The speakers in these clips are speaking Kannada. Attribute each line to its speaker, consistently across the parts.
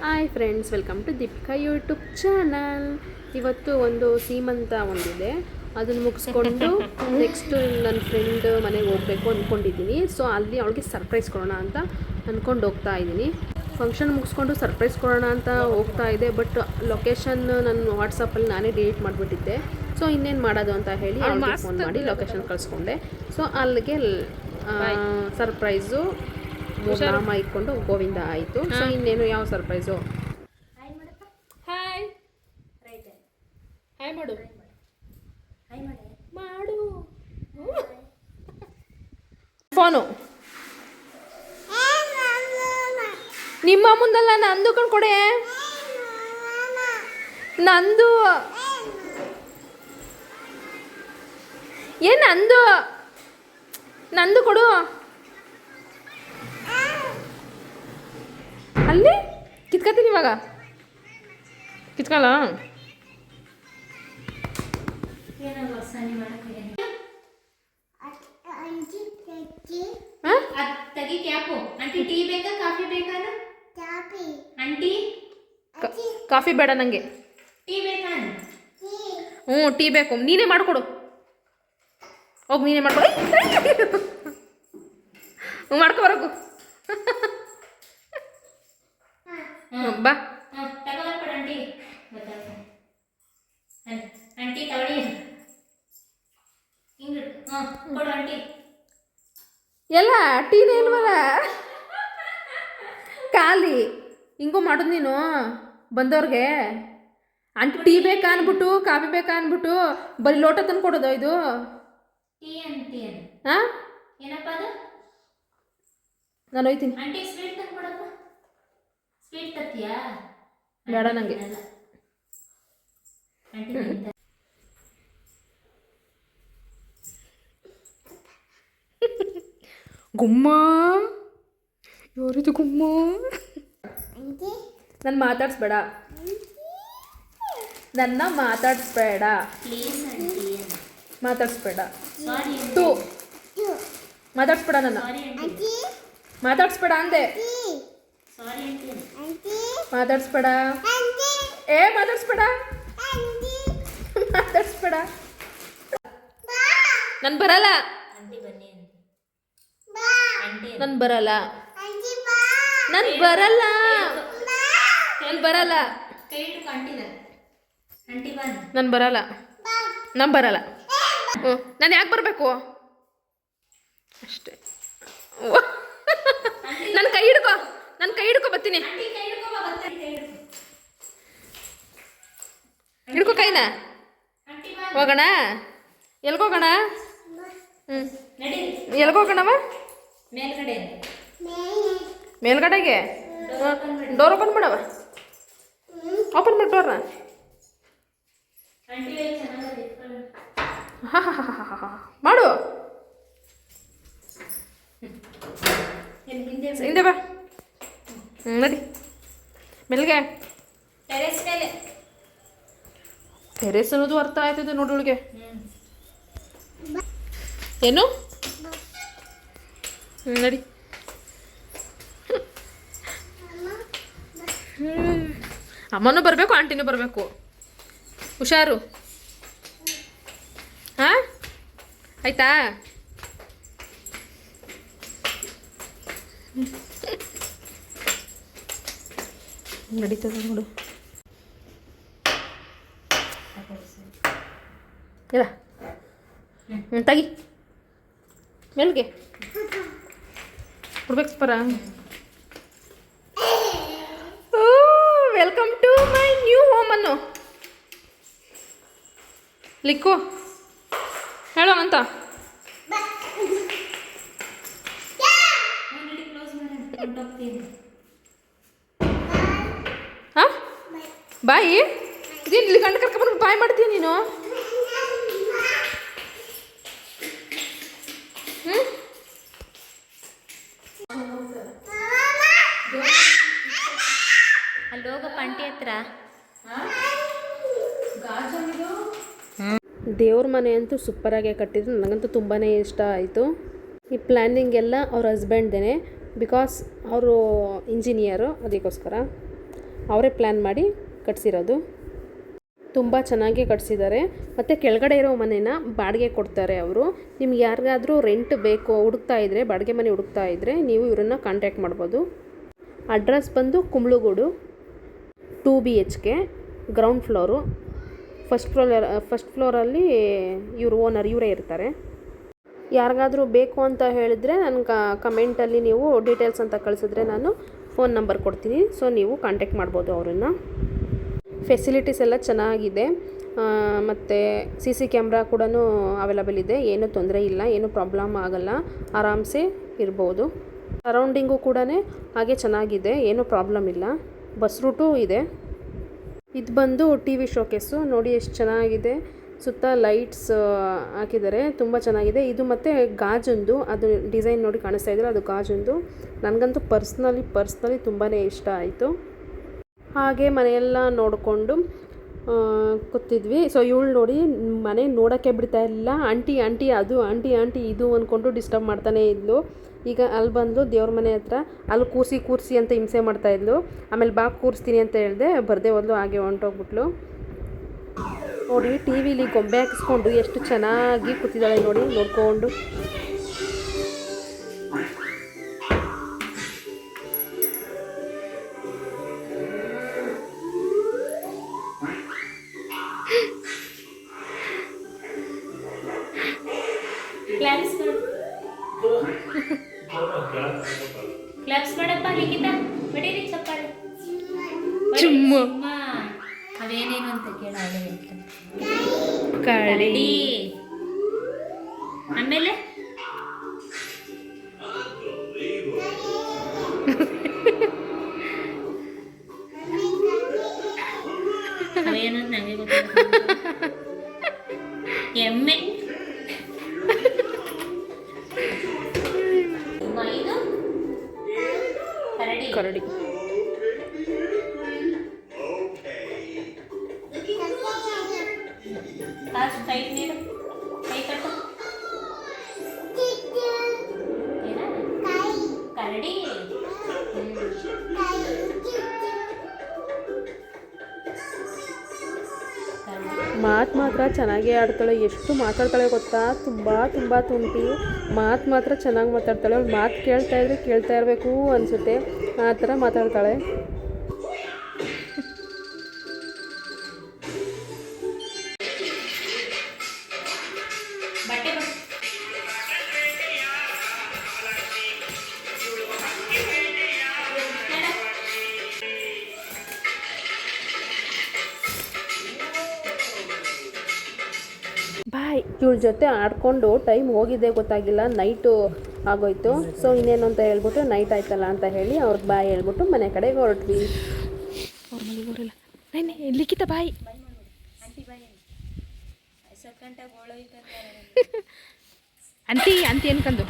Speaker 1: Hi friends, welcome to Deepika YouTube channel. ಇವತ್ತು ಒಂದು ಸೀಮಂತ ಒಂದಿದೆ, ಅದನ್ನು ಮುಗಿಸ್ಕೊಂಡು ನೆಕ್ಸ್ಟು ನನ್ನ ಫ್ರೆಂಡ್ ಮನೆಗೆ ಹೋಗಬೇಕು ಅಂದ್ಕೊಂಡಿದ್ದೀನಿ. ಸೊ ಅಲ್ಲಿ ಅವಳಿಗೆ ಸರ್ಪ್ರೈಸ್ ಕೊಡೋಣ ಅಂತ ಅಂದ್ಕೊಂಡು ಹೋಗ್ತಾ ಇದ್ದೀನಿ. ಫಂಕ್ಷನ್ ಮುಗಿಸ್ಕೊಂಡು ಸರ್ಪ್ರೈಸ್ ಕೊಡೋಣ ಅಂತ ಹೋಗ್ತಾ ಇದೆ, ಬಟ್ ಲೊಕೇಶನ್ ನನ್ನ ವಾಟ್ಸಪ್ಪಲ್ಲಿ ನಾನೇ ಡಿಲೀಟ್ ಮಾಡಿಬಿಟ್ಟಿದ್ದೆ. ಸೊ ಇನ್ನೇನು ಮಾಡೋದು ಅಂತ ಹೇಳಿ ಅವಳಿಗೆ ಫೋನ್ ಮಾಡಿ ಲೊಕೇಶನ್ ಕಳಿಸ್ಕೊಂಡೆ. ಸೊ ಅಲ್ಲಿಗೆ ಸರ್ಪ್ರೈಸು ನಾಮ ಇಟ್ಕೊಂಡು ಗೋವಿಂದ ಆಯಿತು. ಸೊ ಇನ್ನೇನು ಯಾವ ಸರ್ಪ್ರೈಸು? ಹಾಯ್ ಹಾಯ್ ಮಾಡು ಮಾಡು ಫೋನು ನಿಮ್ಮ ಮುಂದಲ್ಲ, ನಂದು ಕೊಡೆ, ನಂದು ಏನು ನಂದು ನಂದು ಕೊಡು. ಅಲ್ಲಿ ಕಿತ್ಕೊತೀನಿ, ಇವಾಗ ಕಿತ್ಕೊಳ್ಳ. ಕಾಫಿ ಬೇಡ ನನಗೆ. ಹ್ಞೂ, ಟೀ ಬೇಕು. ನೀನೇ ಮಾಡಿಕೊಡು, ಹೋಗಿ ನೀನೇ ಮಾಡ್ಕೊಡು. ಹ್ಞೂ, ಮಾಡ್ಕೊಬರಕು ಬಾ. ಎಲ್ಲ ಟೀನೇ ಇಲ್ವಲ್ಲ, ಖಾಲಿ ಹಿಂಗೂ ಮಾಡೋದು ನೀನು ಬಂದವ್ರಿಗೆ. ಆಂಟಿ ಟೀ ಬೇಕಾ ಅಂದ್ಬಿಟ್ಟು, ಕಾಫಿ ಬೇಕಾ ಅಂದ್ಬಿಟ್ಟು ಬರೀ ಲೋಟ ತಂದು ಕೊಡೋದು ಇದು? ಹಾಂ, ನಾನು ಹೋಯ್ತೀನಿ. ಬೇಡ ನನಗೆ. ಗುಮ್ಮ ಯಾರಿದು ಗುಮ್ಮ? ನನ್ನ ಮಾತಾಡ್ಸ್ಬೇಡ, ನನ್ನ ಮಾತಾಡಿಸ್ಬೇಡ, ಮಾತಾಡಿಸ್ಬೇಡ, ಟು ಮಾತಾಡಿಸ್ಬೇಡ, ನನ್ನ ಮಾತಾಡಿಸ್ಬೇಡ ಅಂದೆ. ಮಾತಾಡಿಸ್ಬೇಡ, ಏ ಮಾತಾಡಿಸ್ಬೇಡ, ಮಾತಾಡಿಸ್ಬೇಡ. ನಾನು ಬರಲ್ಲ, ನಾನು ಬರಲ್ಲ, ನಾನು ಬರಲ್ಲ, ನಾನು ಬರಲ್ಲ, ನಾನು ಬರಲ್ಲ, ನಾನು ಬರಲ್ಲ. ಹ್ಞೂ, ನಾನು ಯಾಕೆ ಬರಬೇಕು ಅಷ್ಟೇ. ನನ್ನ ಕೈ ಹಿಡ್ಕೊ, ನನ್ನ ಕೈ ಹಿಡ್ಕೊ, ಬರ್ತೀನಿ. ಹಿಡ್ಕೊ ಕೈನ, ಹೋಗೋಣ. ಎಲ್ಗೋಗೋಣ? ಹ್ಞೂ, ಎಲ್ಗೋಗೋಣವ? ಮೇಲ್ಗಡೆಗೆ. ಡೋರ್ ಓಪನ್ ಮಾಡವ, ಓಪನ್ ಮಾಡಿ ಡೋರ್ನ. ಹಾ ಹಾ ಹಾ ಹಾ ಹಾ ಮಾಡು. ಹಿಂದೆ ಬಾ. ನಡಿ ಮೆಲ್ಗೆ. ಟೆರೆಸ್ ಅನ್ನೋದು ಅರ್ಥ ಆಯ್ತದೆ ನೋಡೋಳಿಗೆ. ಏನು? ನಡಿ. ಅಮ್ಮನೂ ಬರಬೇಕು, ಆಂಟಿನೂ ಬರಬೇಕು. ಹುಷಾರು. ಹಾಂ, ಆಯ್ತಾ? ನಡೀತದೆ ನೋಡು. ಇಲ್ಲ, ತೆಗಿ ಮೇಲ್ಗೆ ಕೊಡ್ಬೇಕು ಪರ. Welcome to my new home ಅನ್ನು ಲಿಕ್ಕು ಹೇಳೋ ಅಂತ. ಹಾಂ, ಬಾಯಿ ಇದೇನು ಇಲ್ಲಿ ಗಂಡು ಕರ್ಕೊಂಡ್ಬಂದು ಬಾಯ್ ಮಾಡ್ತೀಯ ನೀನು? ಹ್ಞೂ, ಅಲ್ಲಿ ಹೋಗಪ್ಪ ಆಂಟಿ ಹತ್ರ. ದೇವ್ರ ಮನೆ ಅಂತೂ ಸೂಪರಾಗಿ ಕಟ್ಟಿದ್ರು, ನನಗಂತೂ ತುಂಬಾ ಇಷ್ಟ ಆಯಿತು. ಈ ಪ್ಲ್ಯಾನಿಂಗ್ ಎಲ್ಲ ಅವ್ರ ಹಸ್ಬೆಂಡ್ದೇ, ಬಿಕಾಸ್ ಅವರು ಇಂಜಿನಿಯರು, ಅದಕ್ಕೋಸ್ಕರ ಅವರೇ ಪ್ಲ್ಯಾನ್ ಮಾಡಿ ಕಟ್ಸಿರೋದು. ತುಂಬ ಚೆನ್ನಾಗಿ ಕಟ್ಸಿದ್ದಾರೆ. ಮತ್ತು ಕೆಳಗಡೆ ಇರೋ ಮನೇನ ಬಾಡಿಗೆ ಕೊಡ್ತಾರೆ ಅವರು. ನಿಮ್ಗೆ ಯಾರಿಗಾದರೂ ರೆಂಟ್ ಬೇಕು ಹುಡುಕ್ತಾ ಇದ್ದರೆ, ಬಾಡಿಗೆ ಮನೆ ಹುಡುಕ್ತಾ ಇದ್ದರೆ ನೀವು ಇವರನ್ನು ಕಾಂಟ್ಯಾಕ್ಟ್ ಮಾಡ್ಬೋದು. ಅಡ್ರೆಸ್ ಬಂದು ಕುಂಬ್ಳಗೂಡು, 2 BHK, ಗ್ರೌಂಡ್ ಫ್ಲೋರು. ಫಸ್ಟ್ ಫ್ಲೋರಲ್ಲಿ ಇವರು ಓನರ್ ಇವರೇ ಇರ್ತಾರೆ. ಯಾರಿಗಾದರೂ ಬೇಕು ಅಂತ ಹೇಳಿದರೆ ನನಗೆ ಕಮೆಂಟಲ್ಲಿ ನೀವು ಡೀಟೇಲ್ಸ್ ಅಂತ ಕಳಿಸಿದ್ರೆ ನಾನು ಫೋನ್ ನಂಬರ್ ಕೊಡ್ತೀನಿ. ಸೊ ನೀವು ಕಾಂಟ್ಯಾಕ್ಟ್ ಮಾಡ್ಬೋದು ಅವರನ್ನು. ಫೆಸಿಲಿಟೀಸ್ ಎಲ್ಲ ಚೆನ್ನಾಗಿದೆ. ಮತ್ತು CC ಕ್ಯಾಮ್ರಾ ಕೂಡ ಅವೈಲಬಲ್ ಇದೆ. ಏನೂ ತೊಂದರೆ ಇಲ್ಲ, ಏನೂ ಪ್ರಾಬ್ಲಮ್ ಆಗೋಲ್ಲ, ಆರಾಮ್ಸೆ ಇರ್ಬೋದು. ಸರೌಂಡಿಂಗು ಕೂಡ ಹಾಗೆ ಚೆನ್ನಾಗಿದೆ, ಏನೂ ಪ್ರಾಬ್ಲಮ್ ಇಲ್ಲ. ಬಸ್ ರೂಟು ಇದೆ. ಇದು ಬಂದು TV ಶೋಕೇಸು ನೋಡಿ ಎಷ್ಟು ಚೆನ್ನಾಗಿದೆ. ಸುತ್ತ ಲೈಟ್ಸ್ ಹಾಕಿದ್ದಾರೆ, ತುಂಬ ಚೆನ್ನಾಗಿದೆ. ಇದು ಮತ್ತು ಗಾಜೊಂದು, ಅದು ಡಿಸೈನ್ ನೋಡಿ ಕಾಣಿಸ್ತಾ ಇದ್ದಾರೆ, ಅದು ಗಾಜೊಂದು. ನನಗಂತೂ ಪರ್ಸ್ನಲಿ ತುಂಬಾ ಇಷ್ಟ ಆಯಿತು. ಹಾಗೆ ಮನೆಯೆಲ್ಲ ನೋಡಿಕೊಂಡು ಕೂತಿದ್ವಿ. ಸೊ ಇವಳು ನೋಡಿ ಮನೆ ನೋಡೋಕ್ಕೆ ಬಿಡ್ತಾ ಇಲ್ಲ. ಆಂಟಿ ಅದು ಆಂಟಿ ಇದು ಅಂದ್ಕೊಂಡು ಡಿಸ್ಟರ್ಬ್ ಮಾಡ್ತಾನೇ ಇದ್ಲು. ಈಗ ಅಲ್ಲಿ ಬಂದು ದೇವ್ರ ಮನೆ ಹತ್ರ ಅಲ್ಲಿ ಕೂರಿಸಿ ಅಂತ ಹಿಂಸೆ ಮಾಡ್ತಾಯಿದ್ಲು. ಆಮೇಲೆ ಬಾ ಕೂರಿಸ್ತೀನಿ ಅಂತ ಹೇಳಿದೆ, ಬರದೇ ಹೋದ್ಲು, ಹಾಗೆ ಹೊಂಟೋಗ್ಬಿಟ್ಲು. ನೋಡಿ TVಲಿ ಗೊಂಬೆ ಹಾಕಿಸ್ಕೊಂಡು ಎಷ್ಟು ಚೆನ್ನಾಗಿ ಕೂತಿದ್ದಾಳೆ ನೋಡಿ, ನೋಡ್ಕೊಂಡು.
Speaker 2: ಕ್ಲಾಪ್ಸ್ ಮಾಡಪ್ಪ, ಲಿಖಿತ ಬಡೀರಿ ಚಪ್ಪಾಳೆ. ಅವೇನೇನು ಅಂತ ಕೇಳ, ಕರಡಿ. ಆಮೇಲೆ ಅವೇನು ನನಗೆ ಗೊತ್ತಿಲ್ಲ. ಎಮ್ಮೆ,
Speaker 1: ಕರಡಿ.
Speaker 2: ಕೈ ನೀರು, ಕೈ ಕಟ್ಟು. ಕರಡಿ.
Speaker 1: ಮಾತು ಮಾತ್ರ ಚೆನ್ನಾಗೇ ಆಡ್ತಾಳೆ. ಎಷ್ಟು ಮಾತಾಡ್ತಾಳೆ ಗೊತ್ತಾ, ತುಂಬ ತುಂಟಿ. ಮಾತ್ರ ಚೆನ್ನಾಗಿ ಮಾತಾಡ್ತಾಳೆ. ಅವಳು ಮಾತು ಕೇಳ್ತಾ ಇರಬೇಕು ಅನಿಸುತ್ತೆ, ಆ ಥರ ಮಾತಾಡ್ತಾಳೆ. ಬಾಯ್. ಇವಳ ಜೊತೆ ಆಡ್ಕೊಂಡು ಟೈಮ್ ಹೋಗಿದ್ದೆ ಗೊತ್ತಾಗಿಲ್ಲ, ನೈಟು ಆಗೋಯ್ತು. ಸೊ ಇನ್ನೇನು ಅಂತ ಹೇಳ್ಬಿಟ್ಟು ನೈಟ್ ಆಯ್ತಲ್ಲ ಅಂತ ಹೇಳಿ ಅವ್ರಿಗೆ ಬಾಯ್ ಹೇಳ್ಬಿಟ್ಟು ಮನೆ ಕಡೆಗೆ ಹೊರಟ್ವಿ. ಅವ್ರ ಮನೆಗೆ ಬರಲ್ಲ ಲಿಖಿತ ಬಾಯ್. ಅಂತಿ ಅನ್ಕಂದು.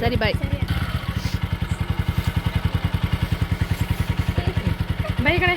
Speaker 1: ಸರಿ ಬಾಯ್. ಬಾಯ್ ಕಡೆ.